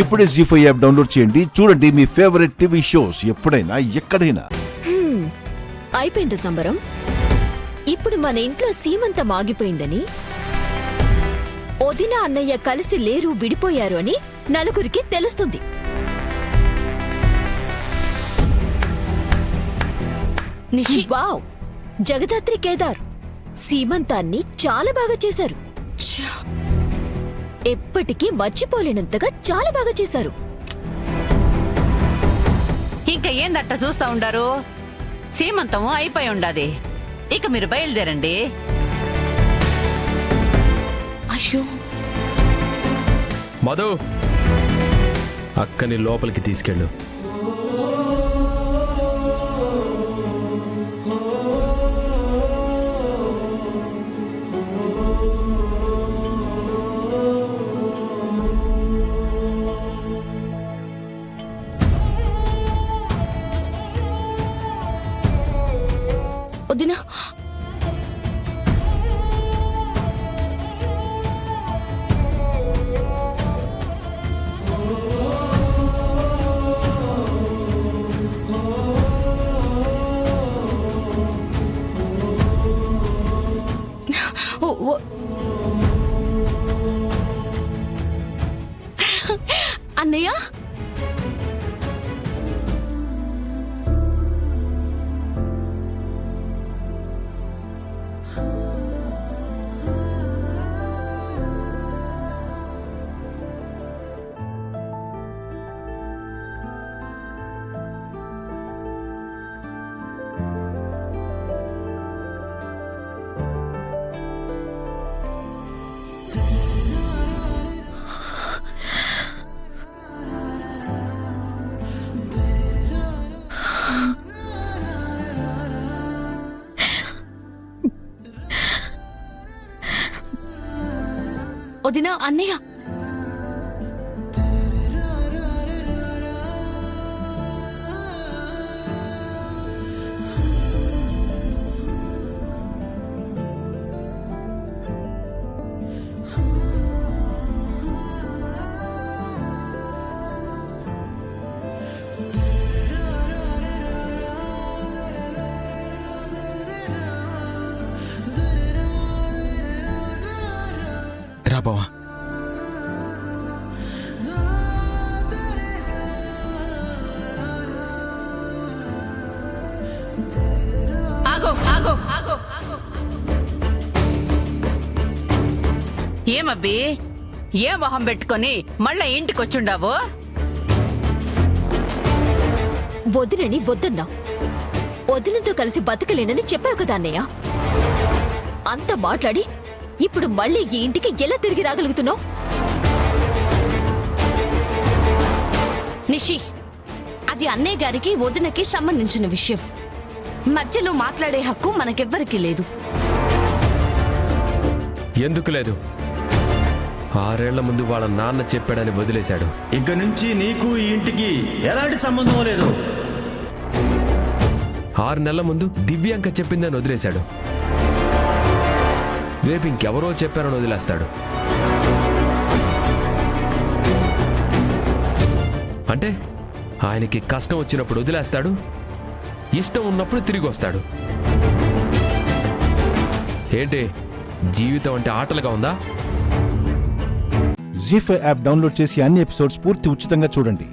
ఇప్పుడే జీ5 app download చేయండి. చూడండి మీ ఫేవరెట్ టీవీ షోస్ ఎప్పుడైనా ఎక్కడైనా. అయిపోయింది సంబరం. ఇప్పుడు మన ఇంట్లో సీమంతం ఆగిపోయిందని, వదిన అన్నయ్య కలిసి లేరు, విడిపోయారు అని నలుగురికి తెలుస్తుంది. వావ్, జగదాత్రి కేదార్ సీమంతాన్ని చాలా బాగా చేశారు. ఎప్పటికీ మర్చిపోలేనంతగా చాలా బాగా చేశారు. ఇంకా ఏందట్ట చూస్తా ఉండారు? సీమంతము అయిపోయి ఉండాది. ఇక మీరు బయలుదేరండి. అయ్యో మధు, అక్కని లోపలికి తీసుకెళ్ళు. వదినా, అన్నయ్య వదినా, అన్నయ్య రా బావా. ఆగో ఆగో ఆగో ఆగో. ఏమబ్బి, ఏ మొహం పెట్టుకొని మళ్ళా ఇంటికొచ్చుండావు? వదినని వద్దన్నా. వదినతో కలిసి బతకలేనని చెప్పావు కదా అన్నయ్య. అంత మాట్లాడి ఇప్పుడు మళ్ళీ ఈ ఇంటికి ఎలా తిరిగి రాగలుగుతున్నావు? నిషి, అది అన్నయ్య గారికి వదినకి సంబంధించిన విషయం. మధ్యలో మాట్లాడే హక్కు మనకెవ్వరికీ లేదు. ఎందుకు లేదు? 6 ఏళ్ల ముందు వాళ్ళ నాన్న చెప్పాడని వదిలేశాడు. ఇక నుంచి నీకు ఈ ఇంటికి ఎలాంటి సంబంధం లేదు. 6 నెలల ముందు దివ్యాంక చెప్పిందని వదిలేశాడు. రేపు ఇంకెవరో చెప్పారని వదిలేస్తాడు. అంటే ఆయనకి కష్టం వచ్చినప్పుడు వదిలేస్తాడు, ఇష్టం ఉన్నప్పుడు తిరిగి వస్తాడు. ఏంటి, జీవితం అంటే ఆటలుగా ఉందా? జీ5 యాప్ డౌన్లోడ్ చేసి అన్ని ఎపిసోడ్స్ పూర్తి ఉచితంగా చూడండి.